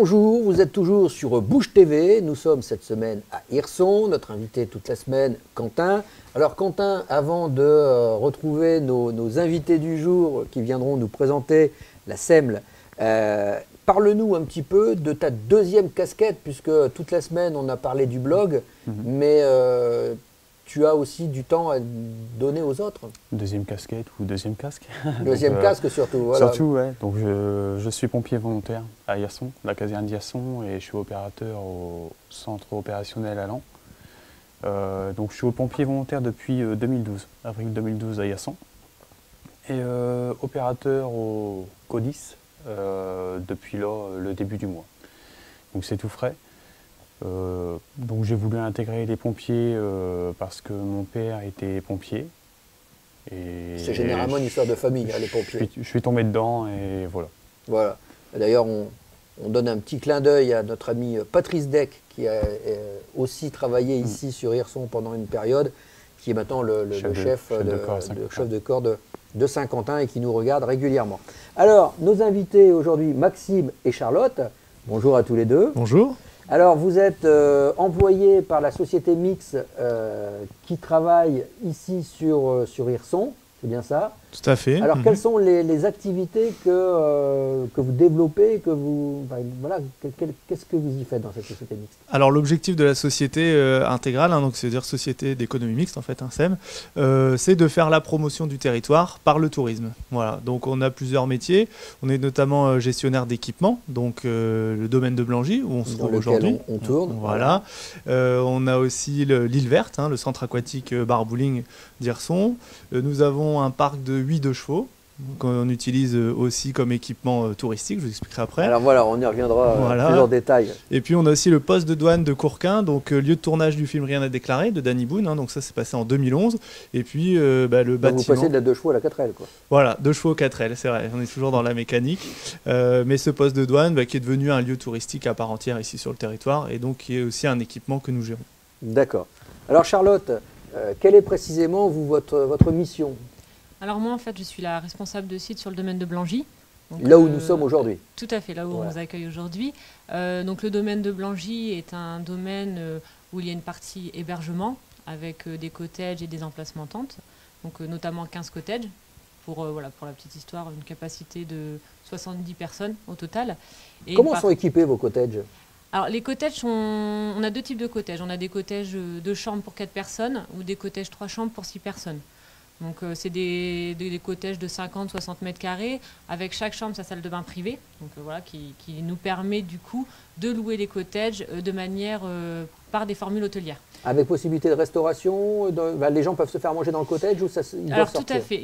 Bonjour, vous êtes toujours sur Bouge TV. Nous sommes cette semaine à Hirson. Notre invité toute la semaine, Quentin. Alors Quentin, avant de retrouver nos invités du jour qui viendront nous présenter la SEML, parle-nous un petit peu de ta deuxième casquette, puisque toute la semaine on a parlé du blog, mais tu as aussi du temps à donner aux autres. Deuxième casquette ou deuxième casque. Deuxième casque surtout. Voilà. Surtout, ouais. Donc je suis pompier volontaire à Hirson, la caserne d'Hirson, et je suis opérateur au centre opérationnel à Lens. Donc je suis pompier volontaire depuis 2012, avril 2012 à Hirson. Et opérateur au CODIS depuis là, le début du mois. Donc c'est tout frais. Donc j'ai voulu intégrer les pompiers parce que mon père était pompier. C'est généralement une histoire de famille, les pompiers. Je suis tombé dedans et voilà. Voilà. D'ailleurs, on donne un petit clin d'œil à notre ami Patrice Deck, qui a aussi travaillé ici sur Hirson pendant une période, qui est maintenant le chef de corps de Saint-Quentin et qui nous regarde régulièrement. Alors, nos invités aujourd'hui, Maxime et Charlotte. Bonjour à tous les deux. Bonjour. Alors, vous êtes employés par la société Mix qui travaille ici sur Hirson, c'est bien ça? Tout à fait. Alors, quelles sont les activités que vous développez, voilà, qu'est-ce que vous y faites dans cette société mixte? Alors, l'objectif de la société intégrale, donc c'est-à-dire Société d'économie mixte, en fait, SEM, c'est de faire la promotion du territoire par le tourisme. Voilà. Donc, on a plusieurs métiers. On est notamment gestionnaire d'équipements, donc le domaine de Blangy, où on se trouve aujourd'hui. On tourne. Voilà. On a aussi l'île verte, le centre aquatique Barbouling d'Hirson. Nous avons un parc de 8 de chevaux qu'on utilise aussi comme équipement touristique, je vous expliquerai après. Alors voilà, on y reviendra plus en détail. Et puis on a aussi le poste de douane de Courquin, donc lieu de tournage du film Rien à déclarer de Danny Boone, donc ça s'est passé en 2011. Et puis le bâtiment... Vous passez de la 2 chevaux à la 4L, quoi. Voilà, 2 chevaux 4L, c'est vrai, on est toujours dans la mécanique. Mais ce poste de douane qui est devenu un lieu touristique à part entière ici sur le territoire, et donc qui est aussi un équipement que nous gérons. D'accord. Alors Charlotte, quelle est précisément votre mission? Alors moi, en fait, je suis la responsable de site sur le domaine de Blangy. Donc, là où nous sommes aujourd'hui. Tout à fait, là où on vous accueille aujourd'hui. Donc le domaine de Blangy est un domaine où il y a une partie hébergement avec des cottages et des emplacements tentes. Donc notamment 15 cottages pour la petite histoire, une capacité de 70 personnes au total. Et comment sont équipés vos cottages? Alors les cottages, on a deux types de cottages. On a des cottages 2 chambres pour 4 personnes ou des cottages 3 chambres pour 6 personnes. Donc c'est des cottages de 50-60 mètres carrés, avec chaque chambre sa salle de bain privée, donc voilà, qui nous permet du coup de louer les cottages de manière par des formules hôtelières. Avec possibilité de restauration, les gens peuvent se faire manger dans le cottage ou ils doivent sortir? Tout à fait,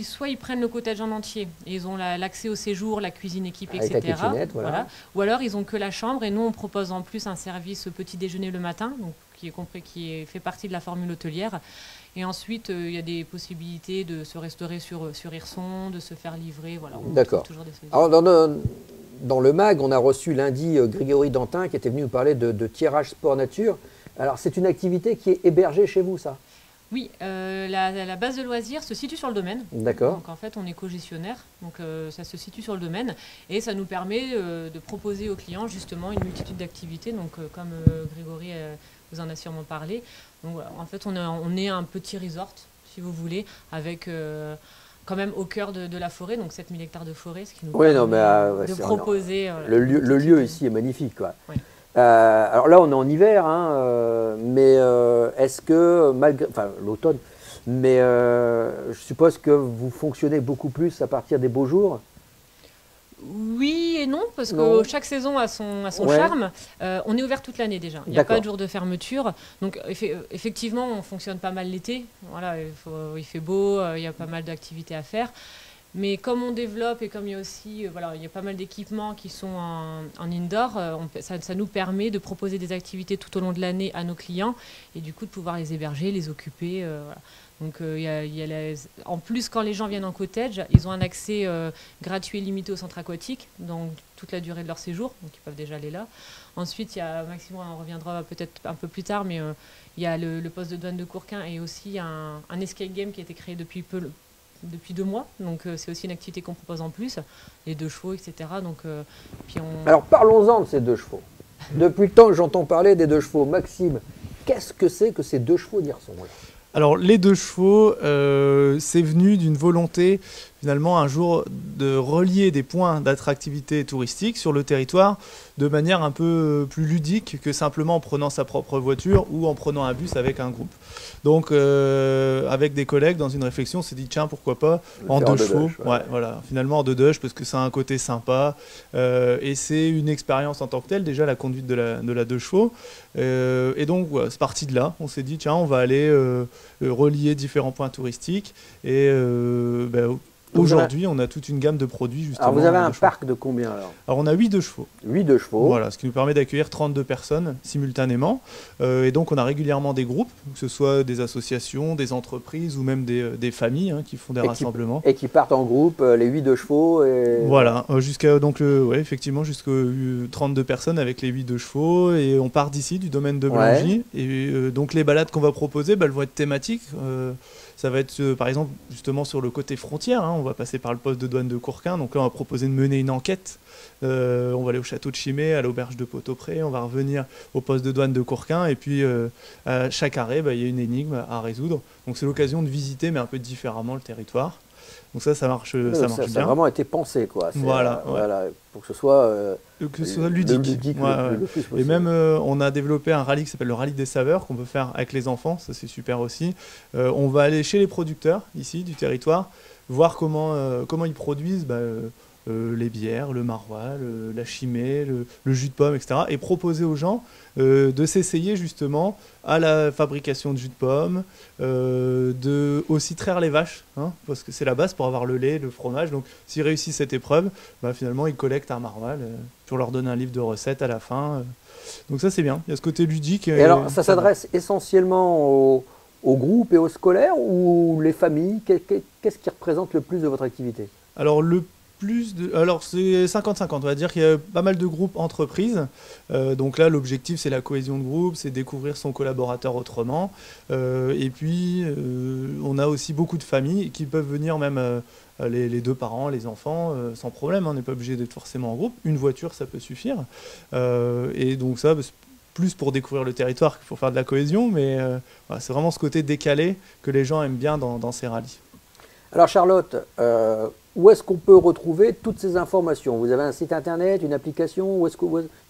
soit ils prennent le cottage en entier, et ils ont l'accès au séjour, la cuisine équipée, avec etc. La kitchenette, voilà. Ou alors ils ont que la chambre, et nous on propose en plus un service petit déjeuner le matin, donc, qui fait partie de la formule hôtelière. Et ensuite, il y a des possibilités de se restaurer sur Hirson, de se faire livrer. Voilà, d'accord. Alors, dans le MAG, on a reçu lundi Grégory Dantin qui était venu nous parler de tirage sport nature. Alors, c'est une activité qui est hébergée chez vous, ça? Oui, la base de loisirs se situe sur le domaine. D'accord. Donc en fait, on est co-gestionnaire, donc ça se situe sur le domaine et ça nous permet de proposer aux clients justement une multitude d'activités. Donc comme Grégory vous en a sûrement parlé. Donc voilà, en fait, on est un petit resort, si vous voulez, avec quand même au cœur de la forêt, donc 7000 hectares de forêt, ce qui nous permet de proposer... le lieu ici est magnifique, quoi. Oui. Alors là, on est en hiver, mais est-ce que, enfin l'automne, mais je suppose que vous fonctionnez beaucoup plus à partir des beaux jours? Oui et non, parce que chaque saison a son charme. On est ouvert toute l'année déjà. Il n'y a pas de jour de fermeture. Donc effectivement, on fonctionne pas mal l'été. Voilà, il fait beau, il y a pas mal d'activités à faire. Mais comme on développe et comme il y a aussi il y a pas mal d'équipements qui sont en indoor, ça nous permet de proposer des activités tout au long de l'année à nos clients et du coup de pouvoir les héberger, les occuper. Voilà. Donc, en plus, quand les gens viennent en cottage, ils ont un accès gratuit et limité au centre aquatique, donc toute la durée de leur séjour, donc ils peuvent déjà aller là. Ensuite, il y a Maxime, on reviendra peut-être un peu plus tard, mais il y a le poste de douane de Courquin et aussi un escape game qui a été créé depuis depuis 2 mois, donc c'est aussi une activité qu'on propose en plus, les 2 chevaux, etc. Donc, puis Alors parlons-en de ces 2 chevaux. Depuis le temps que j'entends parler des 2 chevaux, Maxime, qu'est-ce que c'est que ces 2 chevaux d'Hirson là? Alors les 2 chevaux, c'est venu d'une volonté finalement un jour de relier des points d'attractivité touristique sur le territoire de manière un peu plus ludique que simplement en prenant sa propre voiture ou en prenant un bus avec un groupe. Donc avec des collègues dans une réflexion, on s'est dit tiens pourquoi pas en 2 chevaux, ouais, voilà, finalement en 2 dush parce que ça a un côté sympa et c'est une expérience en tant que telle déjà la conduite de la 2 chevaux et donc ouais, c'est parti de là, on s'est dit tiens on va aller relier différents points touristiques et aujourd'hui, on a toute une gamme de produits justement. Alors vous avez un parc de combien alors? Alors on a 8 chevaux. 8 chevaux. Voilà, ce qui nous permet d'accueillir 32 personnes simultanément. Et donc on a régulièrement des groupes, que ce soit des associations, des entreprises ou même des familles qui font des rassemblements. Et qui partent en groupe, les 8 chevaux. Et... Voilà, jusqu'à donc effectivement jusqu'à 32 personnes avec les 8 chevaux. Et on part d'ici, du domaine de Blangy. Ouais. Et donc les balades qu'on va proposer, elles vont être thématiques. Ça va être par exemple justement sur le côté frontière, on va passer par le poste de douane de Courquin, donc là on va proposer de mener une enquête, on va aller au château de Chimay, à l'auberge de Pot-au-Pré, on va revenir au poste de douane de Courquin et puis à chaque arrêt il y a une énigme à résoudre, donc c'est l'occasion de visiter mais un peu différemment le territoire. Donc ça marche bien. Ça a vraiment été pensé quoi. Voilà, voilà, pour que ce soit ludique. Le plus possible. Et même on a développé un rallye qui s'appelle le rallye des saveurs qu'on peut faire avec les enfants, ça c'est super aussi. On va aller chez les producteurs ici du territoire, voir comment ils produisent les bières, le maroilles, la chimée, le jus de pomme, etc. Et proposer aux gens de s'essayer justement à la fabrication de jus de pomme, de aussi traire les vaches, parce que c'est la base pour avoir le lait, le fromage. Donc s'ils réussissent cette épreuve, finalement ils collectent un maroilles pour leur donner un livre de recettes à la fin. Donc ça c'est bien, il y a ce côté ludique. Et alors ça s'adresse essentiellement aux groupes et aux scolaires ou les familles? Qu'est-ce qui représente le plus de votre activité? Alors c'est 50-50, on va dire qu'il y a pas mal de groupes entreprises. Donc là, l'objectif, c'est la cohésion de groupe, c'est découvrir son collaborateur autrement. Et puis, on a aussi beaucoup de familles qui peuvent venir même les 2 parents, les enfants, sans problème. On n'est pas obligé d'être forcément en groupe. Une voiture, ça peut suffire. Et donc ça, plus pour découvrir le territoire qu'il faut faire de la cohésion. Mais c'est vraiment ce côté décalé que les gens aiment bien dans ces rallyes. Alors Charlotte, où est-ce qu'on peut retrouver toutes ces informations? Vous avez un site internet, une application,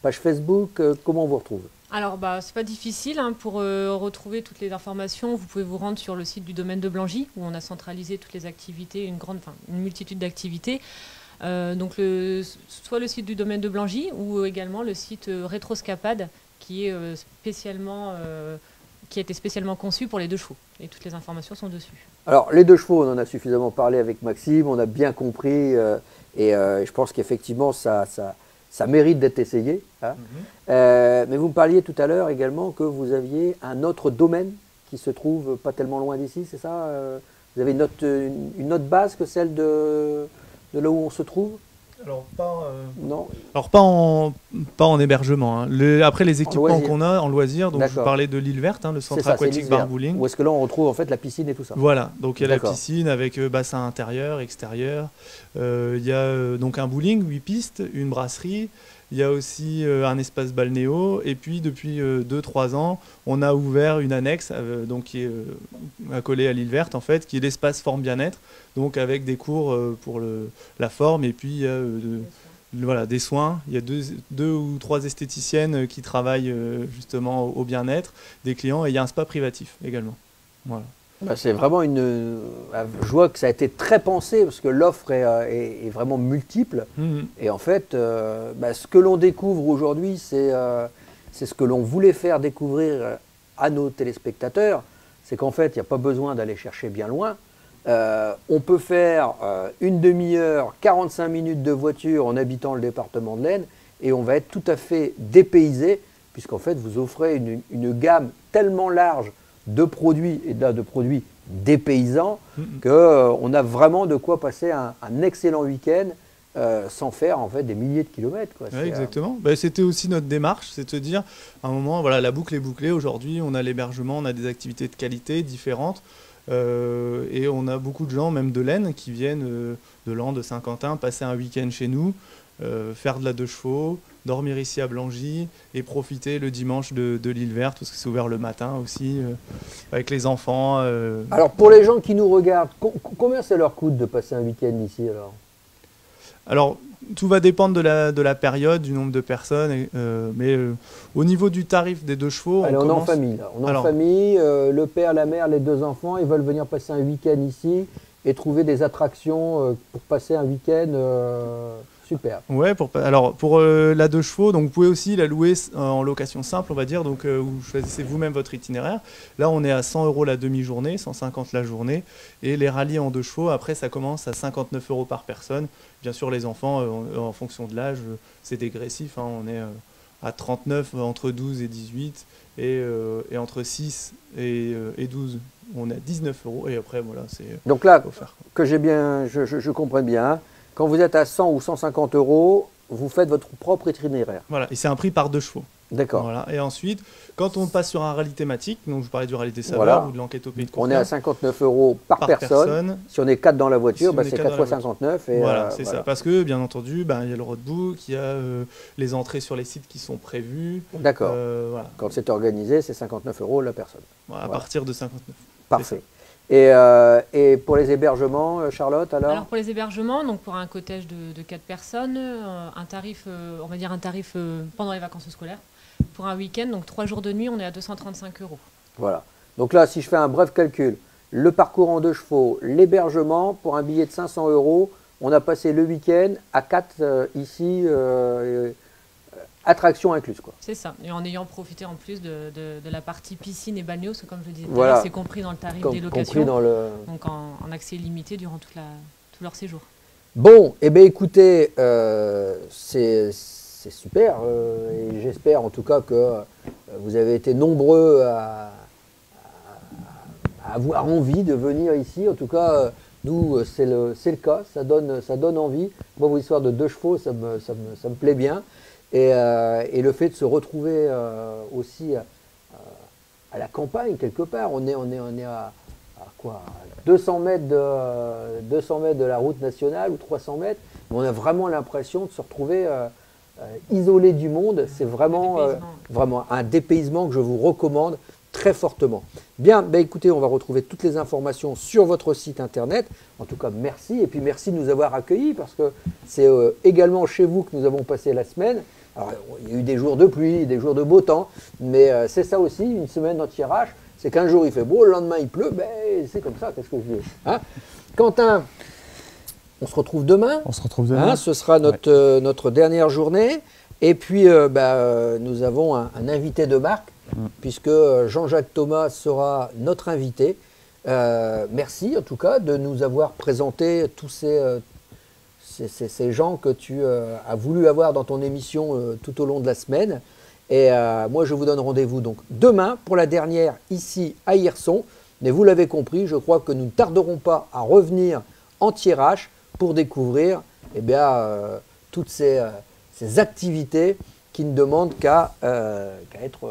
page Facebook, comment on vous retrouve? Alors, c'est pas difficile. Pour retrouver toutes les informations, vous pouvez vous rendre sur le site du domaine de Blangy, où on a centralisé toutes les activités, une multitude d'activités. Donc, soit le site du domaine de Blangy, ou également le site Rétroscapade, qui est qui a été spécialement conçu pour les 2 chevaux. Et toutes les informations sont dessus. Alors, les 2 chevaux, on en a suffisamment parlé avec Maxime, on a bien compris, et je pense qu'effectivement, ça mérite d'être essayé. Mais vous me parliez tout à l'heure également que vous aviez un autre domaine qui se trouve pas tellement loin d'ici, c'est ça? Vous avez une autre base que celle de là où on se trouve? Alors non. Alors pas en hébergement. Après les équipements qu'on a en loisirs, donc je vous parlais de l'île verte, le centre aquatique Barbouling. Où est-ce que là on retrouve en fait la piscine et tout ça? Voilà, donc il y a la piscine avec bassin intérieur, extérieur. Il y a donc un bowling, 8 pistes, une brasserie. Il y a aussi un espace balnéo. Et puis depuis 2-3 ans, on a ouvert une annexe donc qui est accolée à l'île verte en fait, qui est l'espace forme bien-être. Donc avec des cours pour la forme et puis des soins. Il y a 2 ou 3 esthéticiennes qui travaillent justement au bien-être des clients et il y a un spa privatif également. Voilà. C'est vraiment je vois que ça a été très pensé parce que l'offre est vraiment multiple. Et en fait, ce que l'on découvre aujourd'hui, c'est ce que l'on voulait faire découvrir à nos téléspectateurs. C'est qu'en fait, il n'y a pas besoin d'aller chercher bien loin. On peut faire une demi-heure, 45 minutes de voiture en habitant le département de l'Aisne et on va être tout à fait dépaysé puisqu'en fait, vous offrez une gamme tellement large de produits et de produits dépaysants qu'on a vraiment de quoi passer un excellent week-end sans faire en fait des milliers de kilomètres. Ouais, exactement. C'était aussi notre démarche, c'est de se dire à un moment, la boucle est bouclée. Aujourd'hui, on a l'hébergement, on a des activités de qualité différentes. Et on a beaucoup de gens, même de l'Aisne, qui viennent de Lens, de Saint-Quentin, passer un week-end chez nous, faire de la 2 chevaux, dormir ici à Blangy et profiter le dimanche de l'île verte, parce que c'est ouvert le matin aussi, avec les enfants. Alors pour les gens qui nous regardent, combien ça leur coûte de passer un week-end ici alors, tout va dépendre de la période, du nombre de personnes, mais au niveau du tarif des 2 chevaux… Allez, on est en famille là. On est en famille, le père, la mère, les 2 enfants, ils veulent venir passer un week-end ici et trouver des attractions pour passer un week-end super. Ouais, alors pour la 2 chevaux, donc vous pouvez aussi la louer en location simple, on va dire, donc vous choisissez vous-même votre itinéraire. Là, on est à 100 € la demi-journée, 150 la journée, et les rallyes en 2 chevaux, après, ça commence à 59 € par personne. Bien sûr, les enfants, en fonction de l'âge, c'est dégressif, hein, on est à 39 entre 12 et 18, et entre 6 et 12, on est à 19 €, et après, voilà, c'est… Donc là, que j'ai bien, je comprends bien, quand vous êtes à 100 ou 150 €, vous faites votre propre itinéraire. Voilà, et c'est un prix par 2 chevaux. D'accord. Voilà. Et ensuite, quand on passe sur un rallye thématique, donc je parlais du rallye des saveurs ou de l'enquête au pays de Courtrai. On est à 59 € par personne. Si on est 4 dans la voiture, c'est 4 fois 59. Et voilà, c'est ça. Parce que, bien entendu, il y a le roadbook, il y a les entrées sur les sites qui sont prévues. D'accord. Voilà. Quand c'est organisé, c'est 59 € la personne. Voilà, à partir de 59. Parfait. Et pour les hébergements, Charlotte, alors pour les hébergements, donc pour un cottage de 4 personnes, un tarif, on va dire un tarif pendant les vacances scolaires. Pour un week-end, donc 3 jours de nuit, on est à 235 €. Voilà. Donc là, si je fais un bref calcul, le parcours en 2 chevaux, l'hébergement, pour un billet de 500 €, on a passé le week-end à 4 ici, attractions incluses, quoi. C'est ça. Et en ayant profité en plus de la partie piscine et balnéo, parce que comme je le disais, c'est compris dans le tarif des locations. Donc en accès limité durant tout leur séjour. Bon, eh bien écoutez, c'est super, et j'espère en tout cas que vous avez été nombreux à avoir envie de venir ici. En tout cas, nous, c'est le cas, ça donne envie. Moi, vos histoires de 2 chevaux, ça me plaît bien. Et le fait de se retrouver aussi à la campagne, quelque part, on est à quoi, 200 mètres de la route nationale ou 300 mètres, mais on a vraiment l'impression de se retrouver isolé du monde. C'est vraiment un dépaysement que je vous recommande très fortement. Bien, écoutez, on va retrouver toutes les informations sur votre site internet. En tout cas, merci. Et puis merci de nous avoir accueillis, parce que c'est également chez vous que nous avons passé la semaine. Alors, il y a eu des jours de pluie, des jours de beau temps, mais c'est ça aussi, une semaine d'anti-RH. C'est qu'un jour il fait beau, le lendemain il pleut, c'est comme ça, qu'est-ce que je dis, hein? Quentin, on se retrouve demain. On se retrouve demain. Ce sera notre dernière journée. Et puis, nous avons un invité de marque, puisque Jean-Jacques Thomas sera notre invité. Merci en tout cas de nous avoir présenté tous ces gens que tu as voulu avoir dans ton émission tout au long de la semaine. Et moi, je vous donne rendez-vous donc demain pour la dernière ici à Hirson. Mais vous l'avez compris, je crois que nous ne tarderons pas à revenir en Thiérache pour découvrir toutes ces activités qui ne demandent qu'à être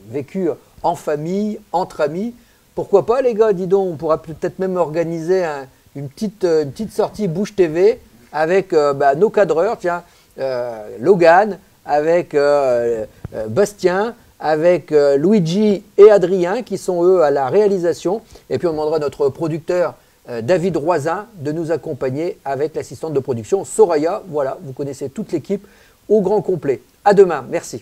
vécues en famille, entre amis. Pourquoi pas, les gars, dis donc, on pourra peut-être même organiser une petite sortie Bouche TV avec nos cadreurs, tiens, Logan, avec Bastien, avec Luigi et Adrien, qui sont eux à la réalisation. Et puis on demandera à notre producteur David Roisin de nous accompagner avec l'assistante de production Soraya. Voilà, vous connaissez toute l'équipe au grand complet. À demain, merci.